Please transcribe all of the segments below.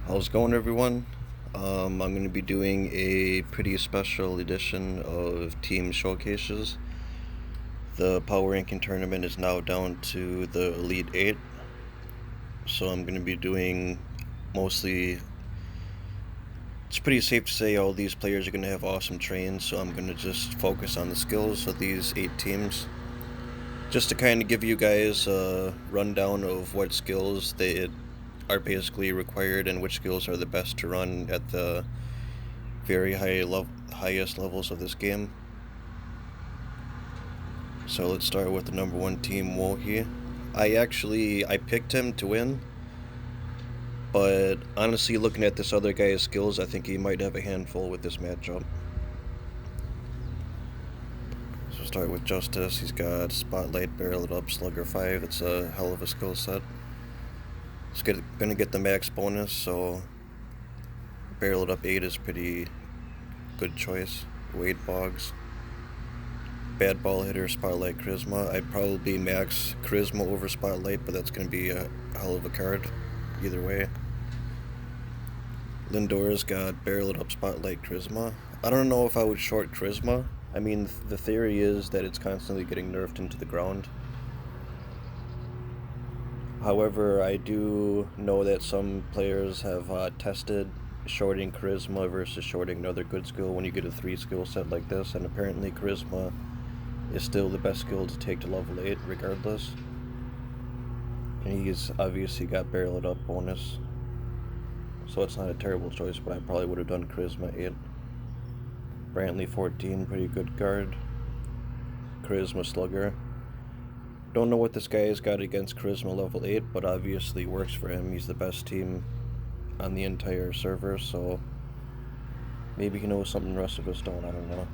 How's it going, everyone? I'm going to be doing a pretty special edition of Team Showcases. The Power Ranking Tournament is now down to the Elite 8, so I'm going to be doing mostly. It's pretty safe to say all these players are going to have awesome trains, so I'm going to just focus on the skills of these 8 teams. Just to kind of give you guys a rundown of what skills they are basically required and which skills are the best to run at the highest levels of this game. So let's start with the number 1 team, Wohi. I picked him to win, but honestly, looking at this other guy's skills, I think he might have a handful with this matchup. So start with Justice. He's got Spotlight, Barrel It Up, Slugger 5. It's a hell of a skill set. He's gonna get the max bonus, so Barrel It Up 8 is pretty good choice. Wade Boggs. Bad Ball Hitter, Spotlight, Charisma. I'd probably max Charisma over Spotlight, but that's going to be a hell of a card either way. Lindor's got Barrel It Up, Spotlight, Charisma. I don't know if I would short Charisma. I mean, the theory is that it's constantly getting nerfed into the ground. However, I do know that some players have tested shorting Charisma versus shorting another good skill when you get a 3 skill set like this, and apparently Charisma is still the best skill to take to level 8 regardless. And he's obviously got Barrel It Up bonus, so it's not a terrible choice, but I probably would have done Charisma 8. Brantley 14, pretty good card. Charisma Slugger. Don't know what this guy has got against Charisma level 8, but obviously works for him. He's the best team on the entire server, so maybe he knows something the rest of us don't, I don't know.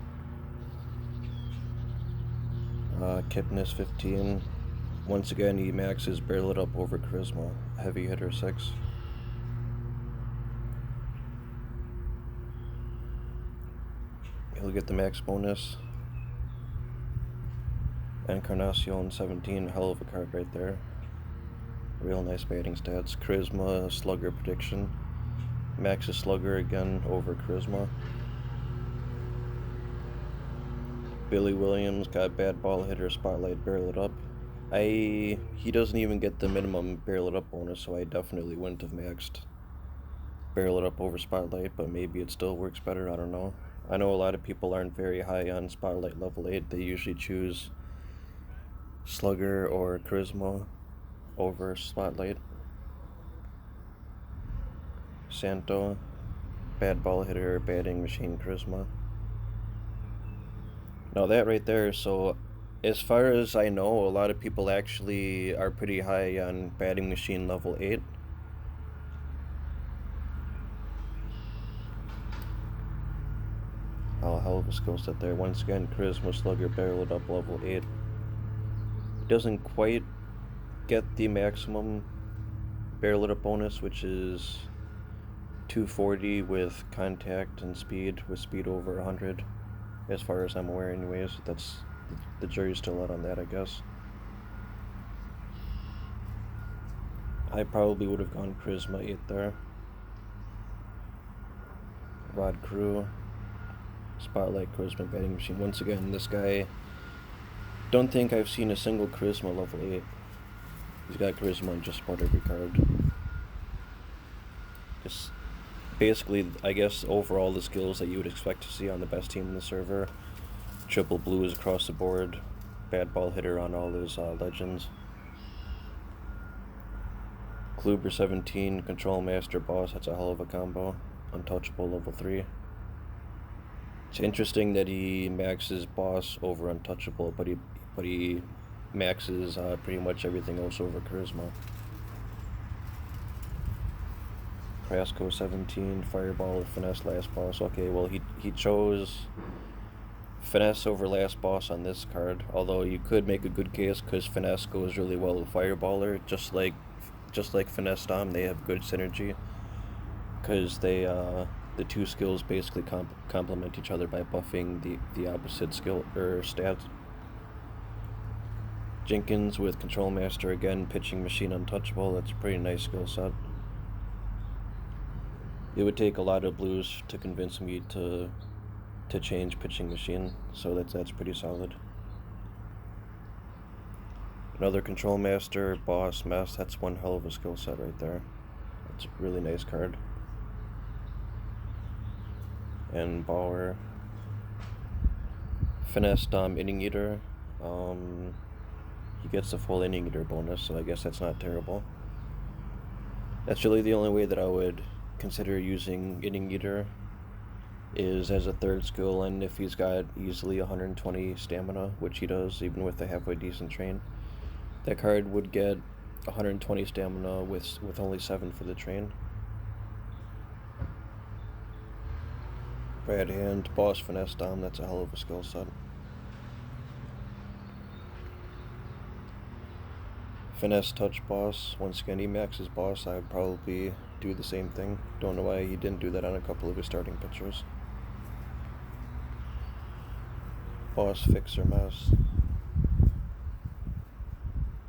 Kipnis 15. Once again, he maxes Barrel It Up over Charisma. Heavy Hitter 6. He'll get the max bonus. Encarnacion 17, hell of a card right there. Real nice batting stats. Charisma, Slugger prediction. Maxes Slugger again over Charisma. Billy Williams got Bad Ball Hitter, Spotlight, Barrel It Up. He doesn't even get the minimum Barrel It Up bonus, so I definitely wouldn't have maxed Barrel It Up over Spotlight, but maybe it still works better, I don't know. I know a lot of people aren't very high on Spotlight level 8. They usually choose Slugger or Charisma over Spotlight. Santo, Bad Ball Hitter, Batting Machine, Charisma. Now that right there, so as far as I know, a lot of people actually are pretty high on Batting Machine level 8. Oh, hell of a skill set there. Once again, Charisma, Slugger, Barrel It Up level 8. Doesn't quite get the maximum Barrel It Up bonus, which is 240 with contact and speed, with speed over 100. As far as I'm aware anyways. That's the jury's still out on that, I guess. I probably would have gone Charisma 8 there. Rod Crew, Spotlight, Charisma, Batting Machine. Once again, this guy, don't think I've seen a single Charisma level 8. He's got Charisma on just about every card. Just basically, I guess, overall the skills that you would expect to see on the best team in the server. Triple blues across the board. Bad Ball Hitter on all his legends. Kluber 17, Control Master Boss, that's a hell of a combo. Untouchable level 3. It's interesting that he maxes Boss over Untouchable, but he maxes pretty much everything else over Charisma. Crasco 17, Fireball with Finesse Last Boss. Okay, well he chose Finesse over Last Boss on this card, although you could make a good case because Finesse goes really well with Fireballer, just like Finesse Dom. They have good synergy because they the two skills basically complement each other by buffing the opposite skill or stat. Jenkins with Control Master again, Pitching Machine, Untouchable. That's a pretty nice skill set. It would take a lot of blues to convince me to change pitching machine, so that's pretty solid. Another Control Master, Boss, Mess, that's one hell of a skill set right there. It's a really nice card. And Bauer. Finesse Dom Inning Eater. He gets the full Inning Eater bonus, so I guess that's not terrible. That's really the only way that I would consider using Inning Eater is as a third skill, and if he's got easily 120 stamina, which he does even with a halfway decent train, that card would get 120 stamina with only 7 for the train. Bad hand, Boss, Finesse Dom, that's a hell of a skill set. Finesse Touch Boss, once again he maxes Boss, I would probably do the same thing. Don't know why he didn't do that on a couple of his starting pitchers. Boss Fixer Mess.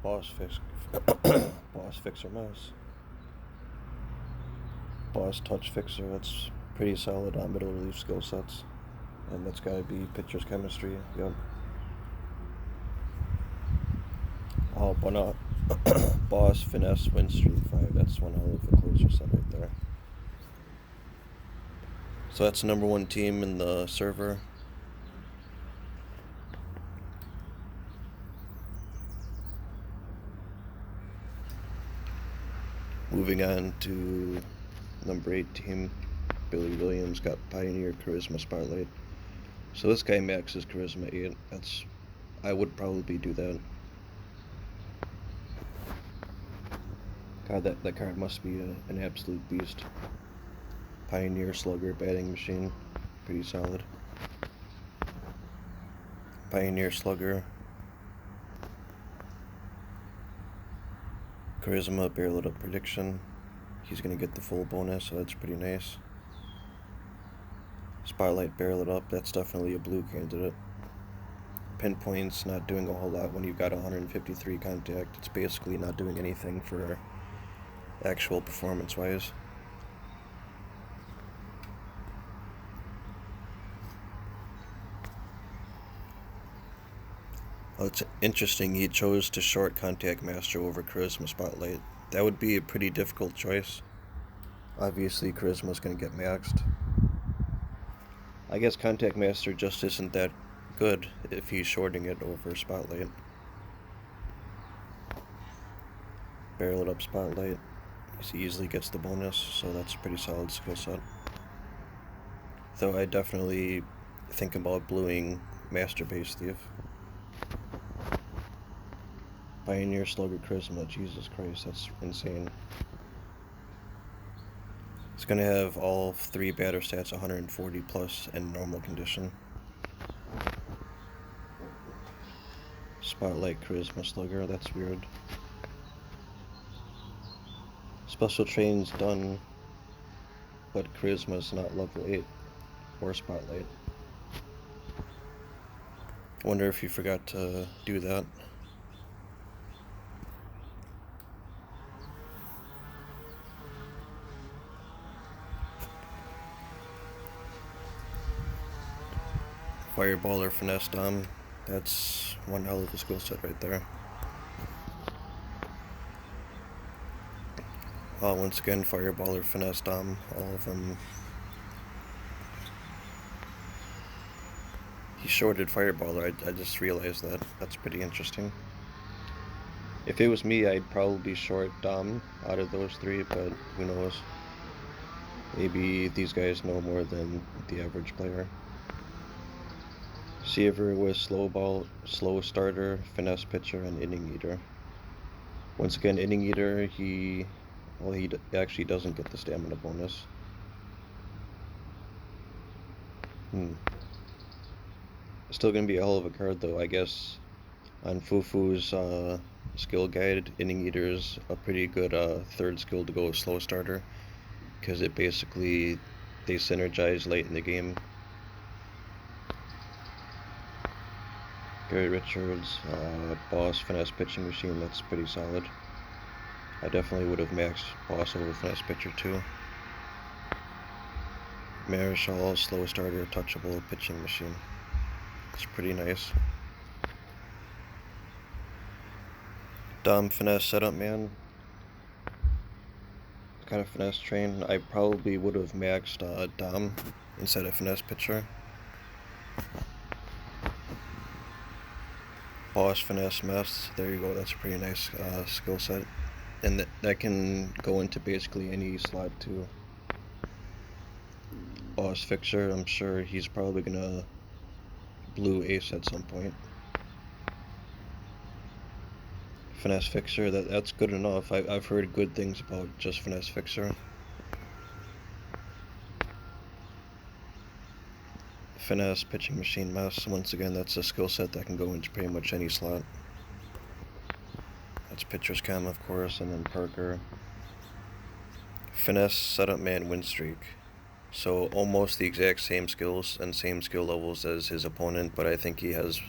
Boss Fixer Mess. Boss Touch Fixer, that's pretty solid on middle relief skill sets. And that's gotta be pitcher's chemistry, yep. Oh, but not Boss Finesse Win Streak 5, that's one hell of a closer set right there. So that's the number 1 team in the server. Moving on to number 8 team, Billy Williams got Pioneer Charisma Spotlight. So this guy maxes Charisma 8. I would probably do that. God, that card must be an absolute beast. Pioneer Slugger Batting Machine, pretty solid. Pioneer Slugger. Charisma Barrel It Up Prediction. He's gonna get the full bonus, so that's pretty nice. Spotlight Barrel It Up, that's definitely a blue candidate. Pinpoints, not doing a whole lot when you've got 153 contact. It's basically not doing anything for actual performance-wise. Well, it's interesting he chose to short Contact Master over Charisma Spotlight. That would be a pretty difficult choice. Obviously, Charisma's going to get maxed. I guess Contact Master just isn't that good if he's shorting it over Spotlight. Barrel It Up Spotlight. He easily gets the bonus, so that's a pretty solid skill set. Though I definitely think about bluing Master Base Thief. Pioneer Slugger Charisma, Jesus Christ, that's insane. It's going to have all 3 batter stats 140 plus in normal condition. Spotlight Charisma Slugger, that's weird. Special Train's done, but Charisma's not level 8 or Spotlight. Wonder if you forgot to do that. Fireballer Finesse Dom, that's one hell of a skill set right there. Once again, Fireballer Finesse Dom, all of them. He shorted Fireballer, I just realized that. That's pretty interesting. If it was me, I'd probably short Dom out of those 3, but who knows. Maybe these guys know more than the average player. Seaver was slow starter, finesse pitcher, and inning eater. Once again, inning eater, he actually doesn't get the stamina bonus. Still gonna be a hell of a card though, I guess. On Fufu's skill guide, inning eater is a pretty good third skill to go with slow starter, because it basically, they synergize late in the game. Gary Richards, Boss Finesse Pitching Machine, that's pretty solid. I definitely would have maxed Boss over Finesse Pitcher too. Marischal, slow starter, touchable pitching machine. It's pretty nice. Dom finesse setup man. Kind of finesse train. I probably would have maxed Dom instead of finesse pitcher. Boss finesse mess. There you go. That's a pretty nice skill set, and that can go into basically any slot too. Boss fixer. I'm sure he's probably gonna blue ace at some point. Finesse fixer. That's good enough. I've heard good things about just finesse fixer. Finesse pitching machine mess. Once again, that's a skill set that can go into pretty much any slot. That's pitcher's chem, of course, and then Parker. Finesse setup man win streak. So almost the exact same skills and same skill levels as his opponent, but I think he has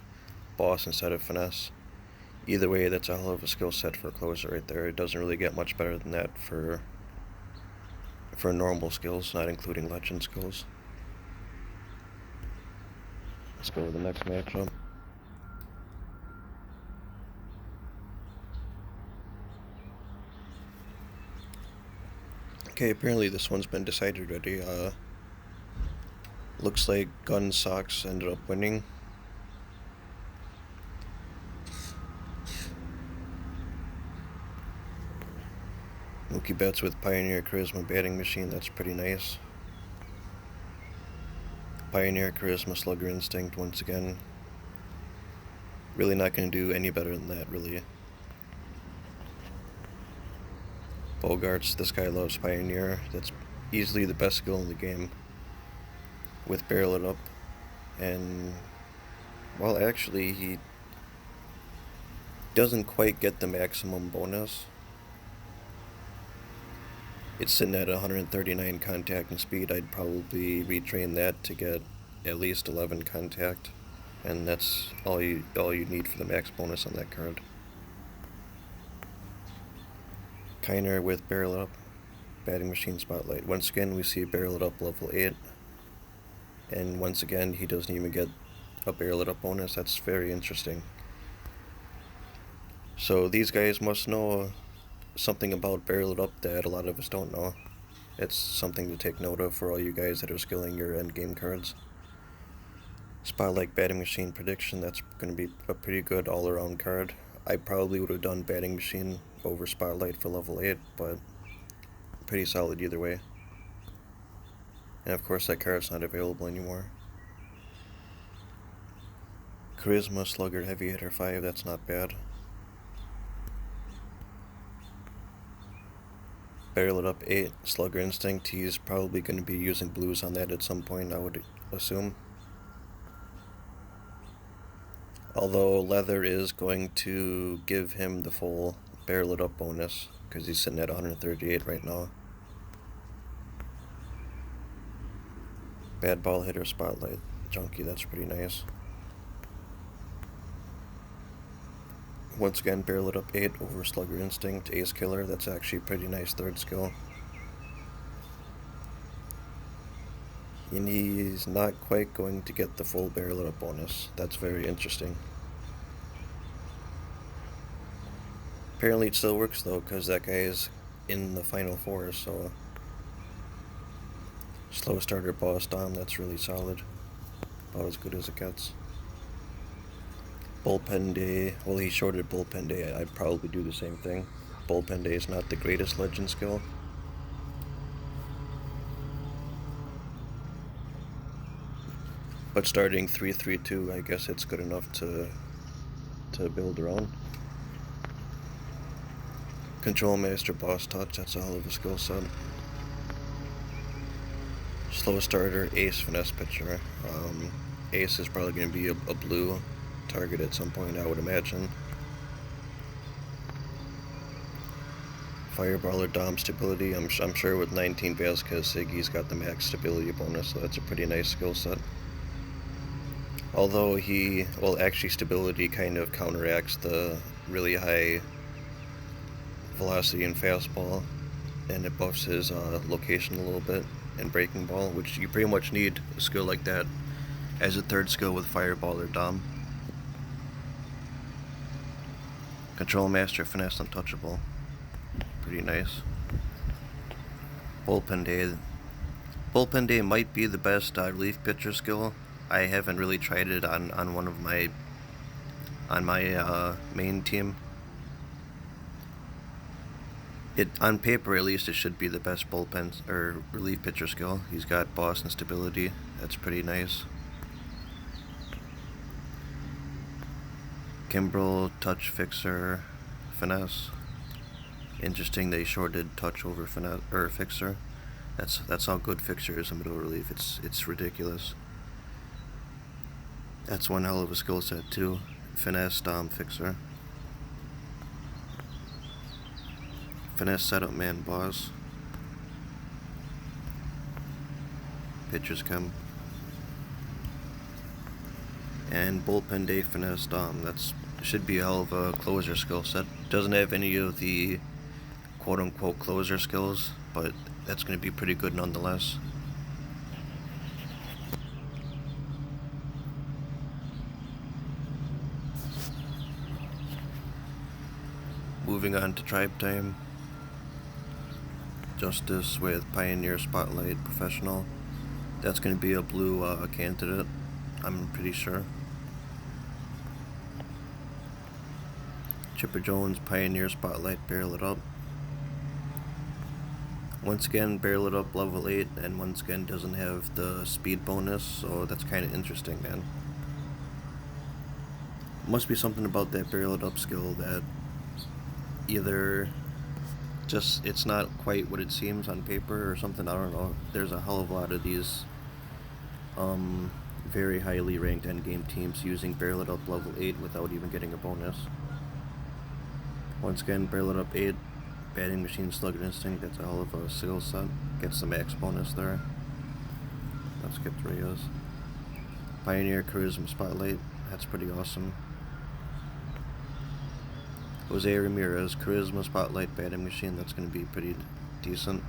boss instead of finesse. Either way, that's a hell of a skill set for a closer right there. It doesn't really get much better than that for normal skills, not including legend skills. Let's go to the next matchup. Okay, apparently this one's been decided already. Looks like Gun Sox ended up winning. Mookie Betts with Pioneer Charisma batting machine, that's pretty nice. Pioneer Charisma Slugger Instinct once again. Really not going to do any better than that, really. Bogarts, this guy loves Pioneer. That's easily the best skill in the game. With Barrel It Up. And, well, actually, he doesn't quite get the maximum bonus. It's sitting at 139 contact and speed. I'd probably retrain that to get at least 11 contact, and that's all you need for the max bonus on that card. Kiner with Barrel It Up, batting machine spotlight. Once again, we see Barrel It Up level 8, and once again, he doesn't even get a Barrel It Up bonus. That's very interesting. So these guys must know something about Barrel It Up that a lot of us don't know. It's something to take note of for all you guys that are skilling your endgame cards. Spotlight batting machine prediction, that's going to be a pretty good all-around card. I probably would have done batting machine over Spotlight for level 8, but pretty solid either way. And of course that card's not available anymore. Charisma Slugger Heavy Hitter 5, that's not bad. Barrel It Up 8, Slugger Instinct. He's probably going to be using blues on that at some point, I would assume. Although Leather is going to give him the full Barrel It Up bonus, because he's sitting at 138 right now. Bad Ball Hitter Spotlight Junkie, that's pretty nice. Once again, Barrel It Up 8 over Slugger Instinct, Ace Killer, that's actually a pretty nice third skill. And he's not quite going to get the full Barrel It Up bonus. That's very interesting. Apparently it still works though, because that guy is in the final four, so... Slow starter Boss Dom, that's really solid. About as good as it gets. Bullpen Day, well, he shorted Bullpen Day. I'd probably do the same thing. Bullpen Day is not the greatest legend skill. But starting 3-3-2, I guess it's good enough to build around. Control Master Boss Touch, that's a hell of a skill set. Slow starter Ace Finesse Pitcher. Ace is probably going to be a blue target at some point, I would imagine. Fireballer Dom Stability. I'm sure with 19 Vasquez, Siggy's got the max stability bonus, so that's a pretty nice skill set. Although actually stability kind of counteracts the really high velocity and fastball, and it buffs his location a little bit. and breaking ball, which you pretty much need a skill like that as a third skill with fireball or dom. Control master, finesse, untouchable. Pretty nice. Bullpen day. Bullpen day might be the best relief pitcher skill. I haven't really tried it on one of my main team. It on paper at least it should be the best bullpen or relief pitcher skill. He's got boss and stability. That's pretty nice. Kimbrel, touch, fixer, finesse. Interesting they shorted touch over finesse or fixer. That's how good fixer is in middle relief. It's ridiculous. That's one hell of a skill set too. Finesse, dom, fixer. Finesse, setup man, boss. Pitchers come. And bullpen day, finesse, dom. That's should be a hell of a closer skill set. Doesn't have any of the quote-unquote closer skills, but that's going to be pretty good nonetheless. Moving on to tribe time. Justice with Pioneer, Spotlight, Professional. That's going to be a blue candidate, I'm pretty sure. Chipper Jones, Pioneer, Spotlight, Barrel It Up. Once again, Barrel It Up level 8, and once again doesn't have the speed bonus, so that's kind of interesting, man. Must be something about that Barrel It Up skill that either just it's not quite what it seems on paper or something, I don't know. There's a hell of a lot of these very highly ranked endgame teams using Barrel It Up level 8 without even getting a bonus. Once again, Barrel It Up 8, Batting Machine, Slugger Instinct, that's a hell of a skill set. Gets the max bonus there. Let's skip Rios. Pioneer, Charisma, Spotlight, that's pretty awesome. Jose Ramirez, Charisma, Spotlight, Batting Machine, that's going to be pretty decent.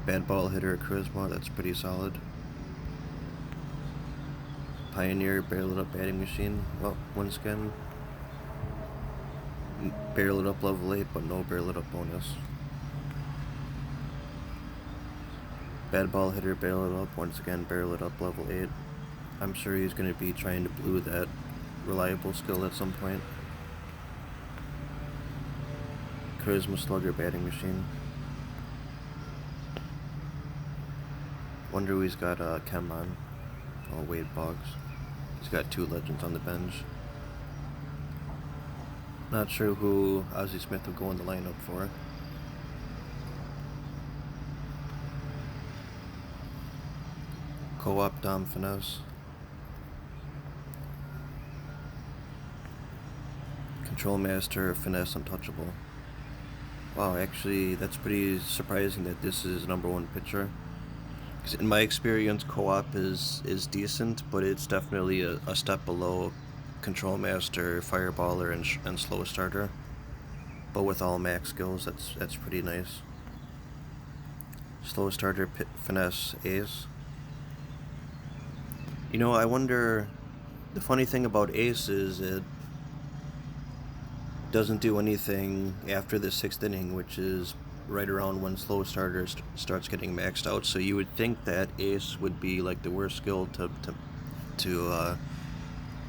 Bad Ball Hitter, Charisma, that's pretty solid. Pioneer, Barrel It Up, Batting Machine, well, once again, Barrel It Up level 8, but no Barrel It Up bonus. Bad Ball Hitter, Barrel It Up, once again, Barrel It Up level 8. I'm sure he's going to be trying to blue that reliable skill at some point. Charisma, Slugger, Batting Machine. Wonder who he's got Chem on. Oh, Wade Boggs. He's got 2 legends on the bench. Not sure who Ozzie Smith will go in the lineup for. Co-op, Dom, Finesse. Control Master, Finesse, Untouchable. Wow, actually, that's pretty surprising that this is number 1 pitcher. Because in my experience, Co-op is decent, but it's definitely a step below Control Master, Fireballer, and Slow Starter. But with all max skills, that's pretty nice. Slow Starter, Finesse, Ace. You know, I wonder, the funny thing about Ace is it doesn't do anything after the 6th inning, which is right around when Slow Starter starts getting maxed out. So you would think that Ace would be like the worst skill to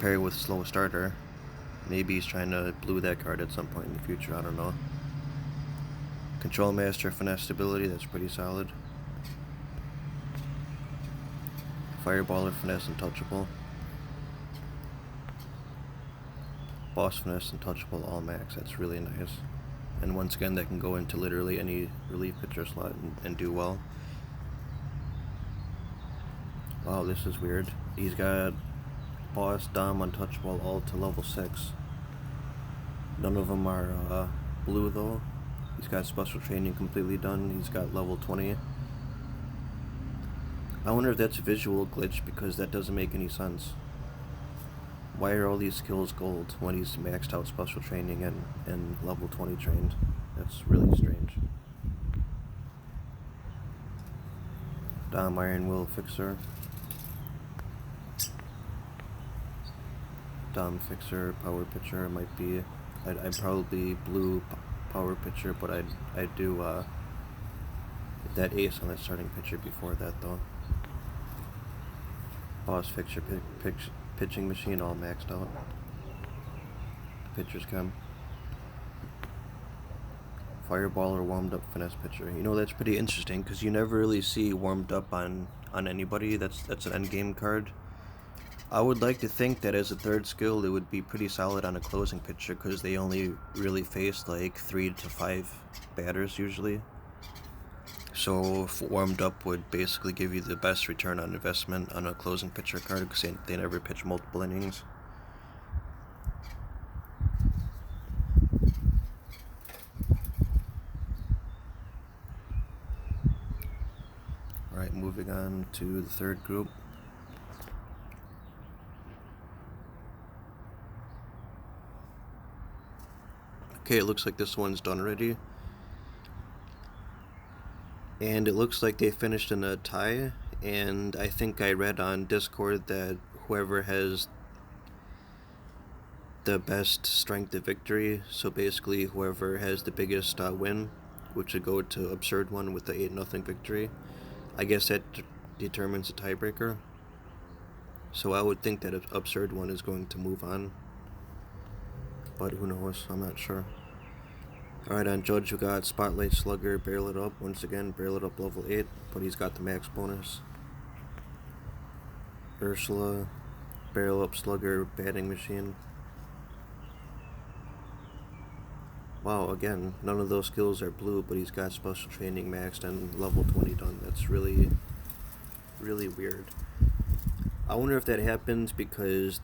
pair with Slow Starter. Maybe he's trying to blue that card at some point in the future, I don't know. Control Master, Finesse, Stability, that's pretty solid. Fireballer, Finesse, Untouchable. Boss, Finesse, Untouchable, all max, that's really nice. And once again, that can go into literally any relief pitcher slot and do well. Wow, this is weird. He's got Boss, Dom, Untouchable, all to level 6. None of them are blue though. He's got special training completely done. He's got level 20. I wonder if that's a visual glitch, because that doesn't make any sense. Why are all these skills gold when he's maxed out special training and level 20 trained? That's really strange. Dom Iron Will Fixer. Dom Fixer, Power Pitcher might be. I'd probably blue Power Pitcher, but I'd do that ace on that starting pitcher before that though. Boss Fixer, pitching machine all maxed out. Pitchers come. Fireball or warmed up finesse pitcher. You know, that's pretty interesting because you never really see warmed up on anybody. That's an end game card. I would like to think that as a third skill it would be pretty solid on a closing pitcher because they only really face like 3 to 5 batters usually. So if warmed up would basically give you the best return on investment on a closing pitcher card because they never pitch multiple innings. Alright, moving on to the third group. Okay, it looks like this one's done already. And it looks like they finished in a tie, and I think I read on Discord that whoever has the best strength of victory, so basically whoever has the biggest win, which would go to Absurd One with the 8-0 victory, I guess that determines the tiebreaker. So I would think that Absurd One is going to move on, but who knows, I'm not sure. Alright, on Judge we got Spotlight Slugger, Barrel It Up, once again, Barrel It Up level 8, but he's got the max bonus. Ursula, Barrel Up Slugger, Batting Machine. Wow, again, none of those skills are blue, but he's got special training maxed and level 20 done. That's really, really weird. I wonder if that happens because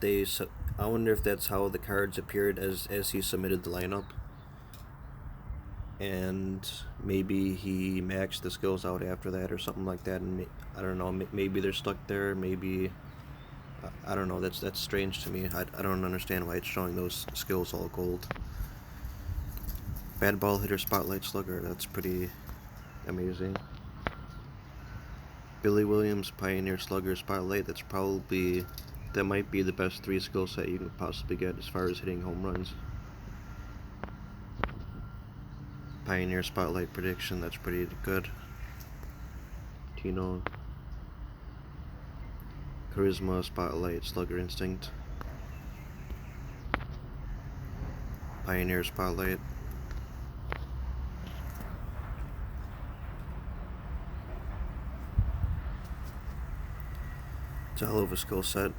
I wonder if that's how the cards appeared as he submitted the lineup. And maybe he maxed the skills out after that or something like that, and I don't know, maybe they're stuck there, maybe, I don't know, that's strange to me. I don't understand why it's showing those skills all gold. Bad Ball Hitter, Spotlight Slugger, that's pretty amazing. Billy Williams, Pioneer Slugger, Spotlight, that might be the best 3 skill set you can possibly get as far as hitting home runs. Pioneer Spotlight Prediction, that's pretty good. Tino. Charisma, Spotlight, Slugger Instinct. Pioneer Spotlight. It's a hell of a skill set,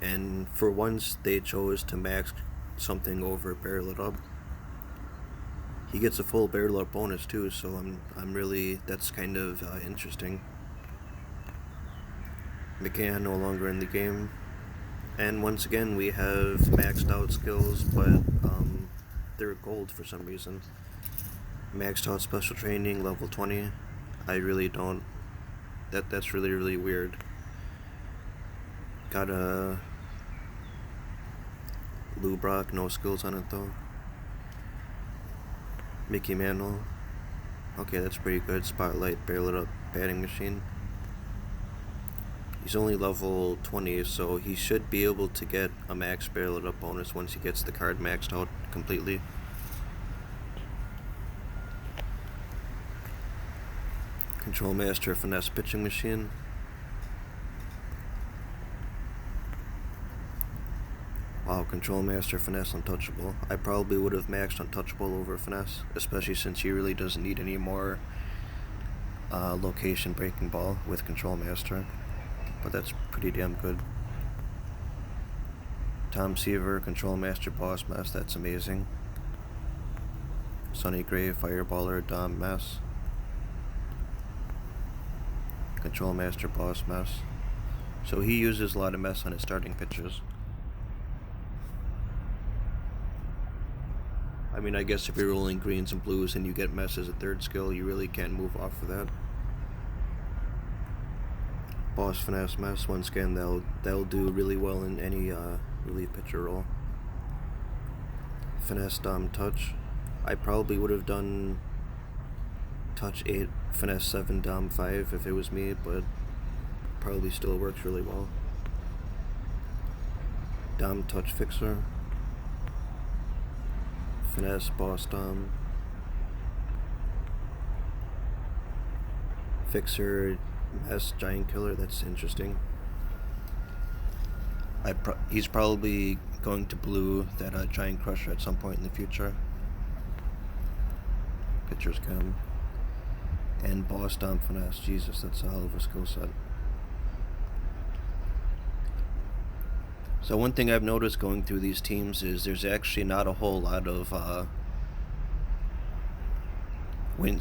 and for once they chose to max something over Barrel It Up. He gets a full Barrel Up bonus too, so I'm really, that's kind of interesting. McCann no longer in the game, and once again we have maxed out skills, but they're gold for some reason. Maxed out special training, level 20. I really don't, that's really, really weird. Got a Lou Brock, no skills on it though. Mickey Mantle. Okay, that's pretty good. Spotlight, Barrel It Up, Batting Machine. He's only level 20, so he should be able to get a max Barrel It Up bonus once he gets the card maxed out completely. Control Master, Finesse Pitching Machine. Wow, Control Master, Finesse, Untouchable. I probably would have maxed Untouchable over Finesse, especially since he really doesn't need any more location breaking ball with Control Master. But that's pretty damn good. Tom Seaver, Control Master, Boss Mess, that's amazing. Sonny Gray, Fireballer, Dom Mess. Control Master, Boss Mess. So he uses a lot of mess on his starting pitches. I mean, I guess if you're rolling greens and blues and you get mess as a third skill, you really can't move off of that. Boss Finesse Mess, once again, that'll do really well in any relief pitcher role. Finesse Dom Touch. I probably would have done Touch 8, Finesse 7, Dom 5 if it was me, but probably still works really well. Dom touch fixer. Finesse boss dom. Fixer mess giant killer. That's interesting. He's probably going to blue that giant crusher at some point in the future. Pitchers come. And boss dom finesse. Jesus, that's a hell of a skill set. So one thing I've noticed going through these teams is there's actually not a whole lot of win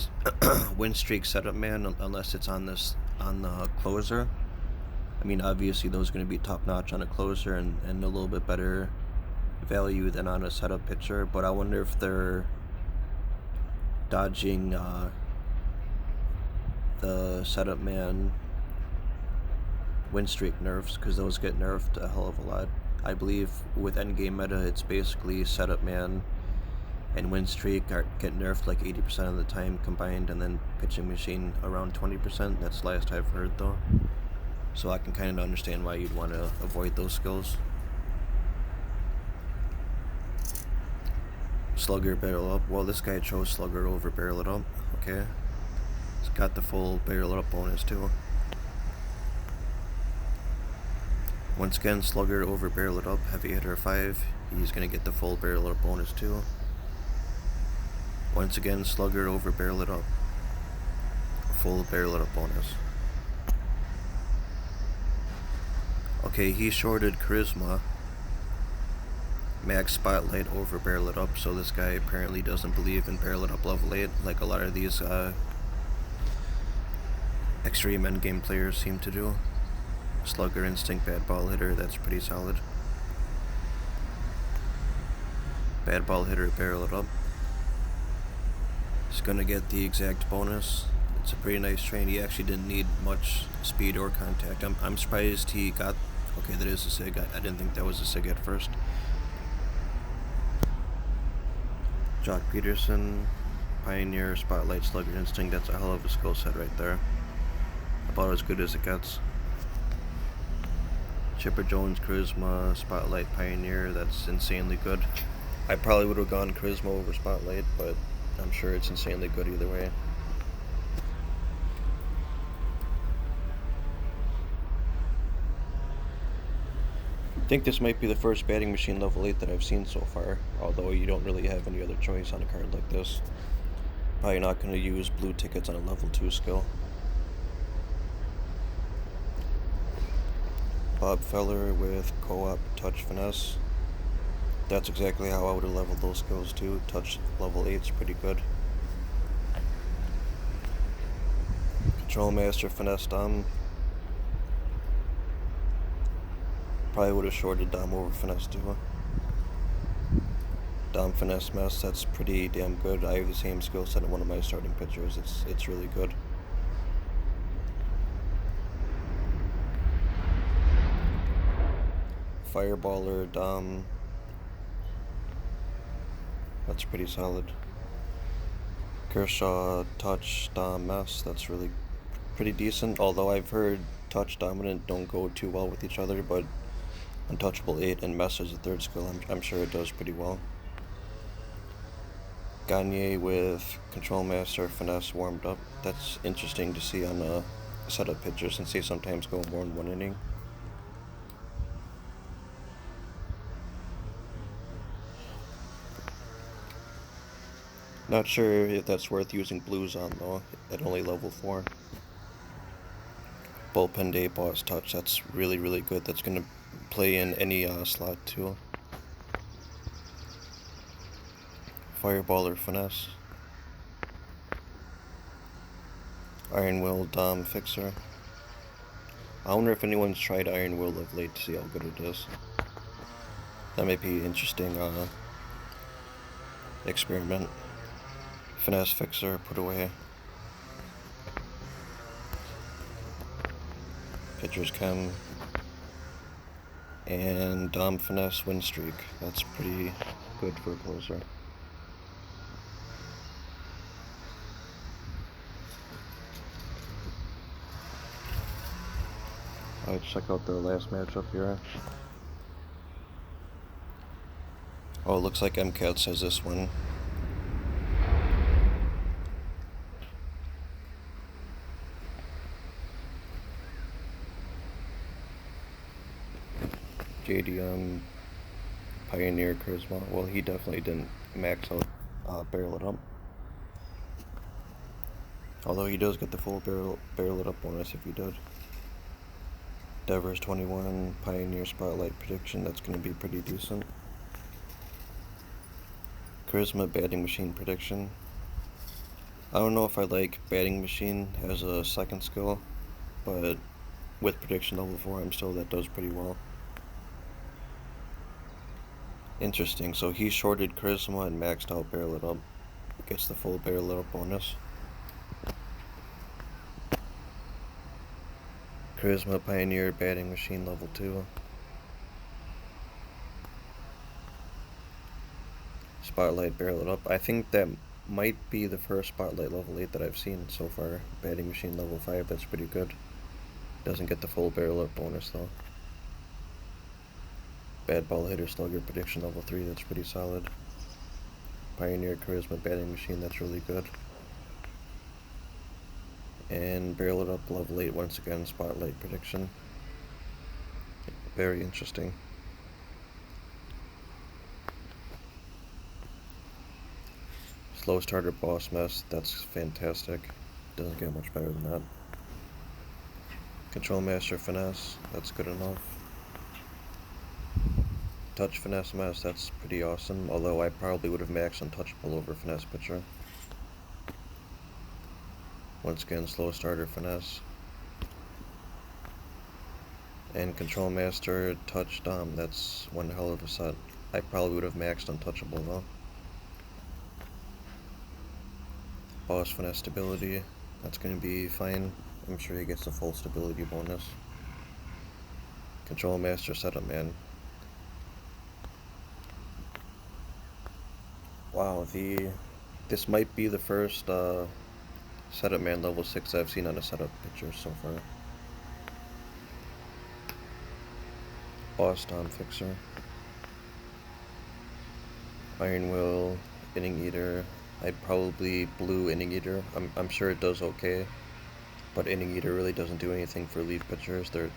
streak setup man unless it's on the closer. I mean, obviously those are going to be top notch on a closer and a little bit better value than on a setup pitcher. But I wonder if they're dodging the setup man win streak nerfs, because those get nerfed a hell of a lot. I believe with endgame meta, it's basically setup man and win streak get nerfed like 80% of the time combined, and then pitching machine around 20%. That's the last I've heard though. So I can kind of understand why you'd want to avoid those skills. Slugger barrel up. Well, this guy chose slugger over barrel it up. Okay. It's got the full barrel it up bonus too. Once again, slugger over barrel it up, heavy hitter 5. He's going to get the full barrel it up bonus too. Once again, slugger over barrel it up, full barrel it up bonus. Okay, he shorted charisma, max spotlight over barrel it up, so this guy apparently doesn't believe in barrel it up level 8 like a lot of these extreme endgame players seem to do. Slugger instinct bad ball hitter, that's pretty solid. Bad ball hitter barrel it up. He's gonna get the exact bonus. It's a pretty nice train. He actually didn't need much speed or contact. I'm surprised he got. Okay, that is a sig. I didn't think that was a sig at first. Jock Peterson, Pioneer, Spotlight, Slugger Instinct. That's a hell of a skill set right there. About as good as it gets. Chipper Jones, Charisma, Spotlight, Pioneer. That's insanely good. I probably would have gone Charisma over Spotlight, but I'm sure it's insanely good either way. I think this might be the first batting machine level 8 that I've seen so far, although you don't really have any other choice on a card like this. Probably not going to use blue tickets on a level 2 skill. Bob Feller with co-op touch finesse. That's exactly how I would have leveled those skills too. Touch level 8 is pretty good. Control Master finesse dom. Probably would have shorted dom over finesse too. Dom finesse mess, that's pretty damn good. I have the same skill set in one of my starting pitchers. It's really good. Fireballer dom. That's pretty solid. Kershaw touch dom mess. That's really pretty decent. Although I've heard touch dominant don't go too well with each other, but untouchable 8 and mess as a third skill, I'm sure it does pretty well. Gagne with control master finesse warmed up. That's interesting to see on a setup pitcher since they sometimes go more in one inning. Not sure if that's worth using blues on though, at only level 4. Bullpen day boss touch, that's really good. That's going to play in any slot too. Fireballer finesse. Iron Will dom fixer. I wonder if anyone's tried Iron Will of late to see how good it is. That might be an interesting experiment. Finesse fixer, put away. Pitcher's chem. And dom finesse win streak. That's pretty good for a closer. Let's check out the last matchup here. Oh, it looks like MCAT says this one. JDM, Pioneer, Charisma. Well, he definitely didn't max out barrel it up. Although he does get the full barrel it up bonus if he did. Devers 21, Pioneer Spotlight prediction. That's going to be pretty decent. Charisma batting machine prediction. I don't know if I like batting machine as a second skill, but with prediction level 4, I'm still that does pretty well. Interesting. So he shorted Charisma and maxed out barrel it up. Gets the full barrel it up bonus. Charisma Pioneer batting machine level 2. Spotlight barrel it up. I think that might be the first Spotlight level 8 that I've seen so far. Batting machine level 5, that's pretty good. Doesn't get the full barrel up bonus though. Bad ball hitter slugger prediction level 3, that's pretty solid. Pioneer Charisma batting machine, that's really good. And barrel it up level 8 once again, Spotlight prediction. Very interesting. Slow starter boss mess, that's fantastic. Doesn't get much better than that. Control master finesse, that's good enough. Touch finesse mess, that's pretty awesome, although I probably would have maxed untouchable over finesse pitcher. Once again, slow starter finesse. And control master touch dom, that's one hell of a set. I probably would have maxed untouchable though. Boss finesse stability, that's going to be fine. I'm sure he gets the full stability bonus. Control master setup man. Wow, this might be the first setup man level 6 I've seen on a setup pitcher so far. Boss dom fixer. Iron will, inning eater. I'd probably blue inning eater. I'm sure it does okay, but inning eater really doesn't do anything for relief pitchers. They're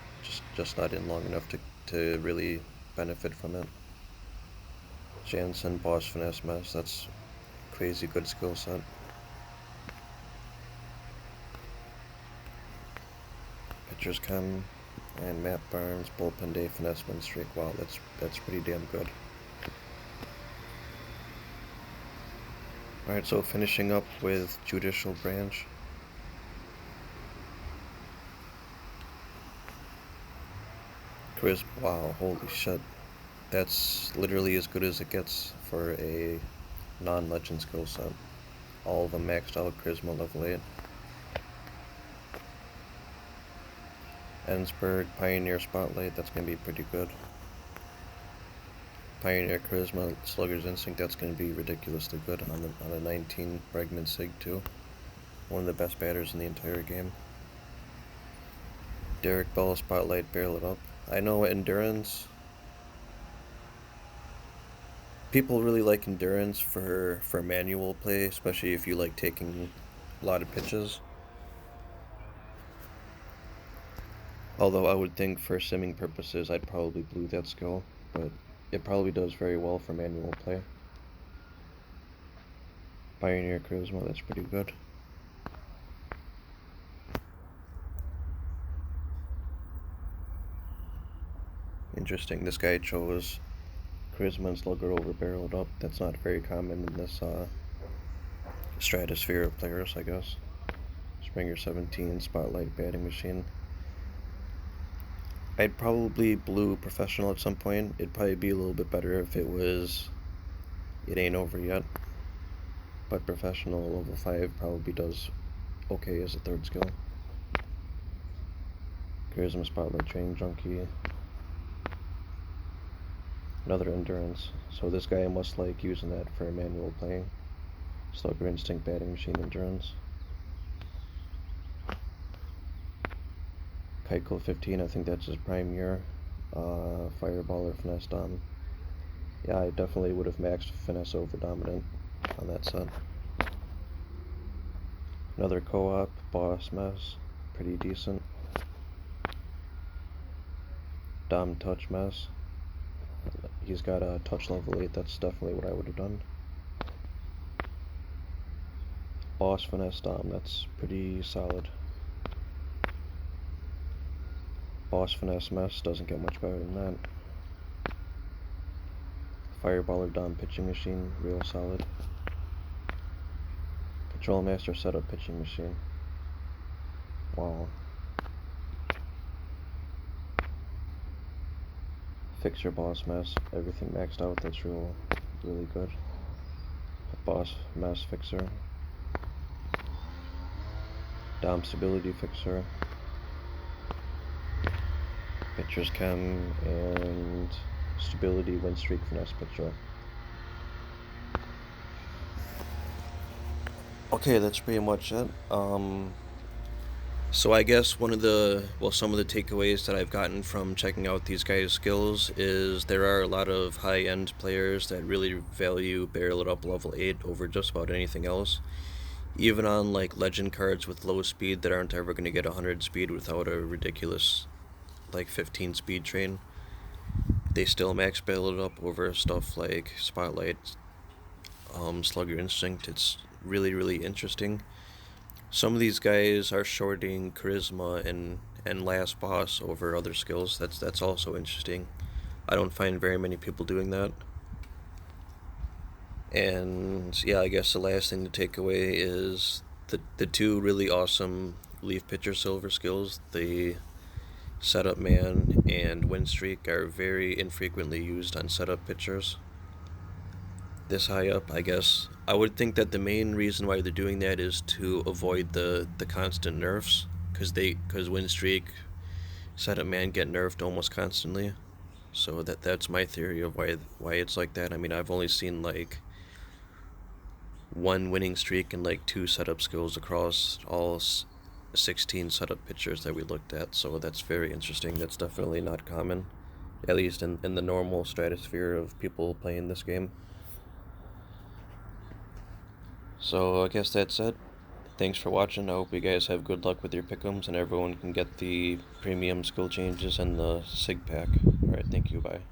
just not in long enough to really benefit from it. Jansen boss finesse mess. That's crazy good skill set. Pitchers chem and Matt Barnes bullpen day finesse win streak. Wow, that's pretty damn good. Alright, so finishing up with Judicial Branch. Wow, holy shit. That's literally as good as it gets for a non-legend skill set. All of them maxed out, Charisma level 8. Ensberg, Pioneer Spotlight, that's going to be pretty good. Pioneer Charisma, Slugger's Instinct, that's going to be ridiculously good on a 19 Bregman Sig too. One of the best batters in the entire game. Derek Bell, Spotlight, barrel it up. I know Endurance. People really like Endurance for manual play, especially if you like taking a lot of pitches. Although I would think for simming purposes I'd probably blue that skill, but it probably does very well for manual play. Pioneer Charisma, that's pretty good. Interesting, this guy chose Charisma and Slugger over barreled up. That's not very common in this stratosphere of players, I guess. Springer 17, Spotlight batting machine. I'd probably blue Professional at some point. It'd probably be a little bit better if it was It Ain't Over Yet. But Professional level 5 probably does okay as a third skill. Charisma Spotlight Training Junkie. Another Endurance. So this guy must like using that for manual playing. Slugger Instinct batting machine Endurance. Heichel 15, I think that's his prime year. Fireballer Finesse Dom. Yeah, I definitely would have maxed Finesse over Dominant on that set. Another co-op, Boss Mess, pretty decent. Dom Touch Mess. He's got a touch level 8, that's definitely what I would have done. Boss Finesse Dom, that's pretty solid. Boss Finesse Mess doesn't get much better than that. Fireballer Dom Pitching Machine, real solid. Control Master Setup Pitching Machine. Wow. Fixer Boss Mess, everything maxed out, that's really good. Boss Mess Fixer. Dom Stability Fixer. Pitcher's Chem, and Stability Win Streak Finesse Pitcher. Okay, that's pretty much it. So I guess some of the takeaways that I've gotten from checking out these guys' skills is there are a lot of high-end players that really value Barrel It Up level 8 over just about anything else. Even on like legend cards with low speed that aren't ever going to get 100 speed without a ridiculous like 15 speed train, they still max Barrel It Up over stuff like Spotlight, Slugger Instinct. It's really interesting. Some of these guys are shorting Charisma and Last Boss over other skills. That's also interesting. I don't find very many people doing that. And yeah, I guess the last thing to take away is the two really awesome Leaf Pitcher Silver skills, the Setup Man and Win Streak, are very infrequently used on setup pitchers this high up. I guess I would think that the main reason why they're doing that is to avoid the constant nerfs, because Win Streak, Setup Man get nerfed almost constantly. So that's my theory of why it's like that. I mean, I've only seen like one winning streak and like two setup skills across all 16 setup pitchers that we looked at, so that's very interesting. That's definitely not common, at least in the normal stratosphere of people playing this game. So I guess that's it. Thanks for watching. I hope you guys have good luck with your pick'ems and everyone can get the premium skill changes and the SIG pack. Alright, thank you, bye.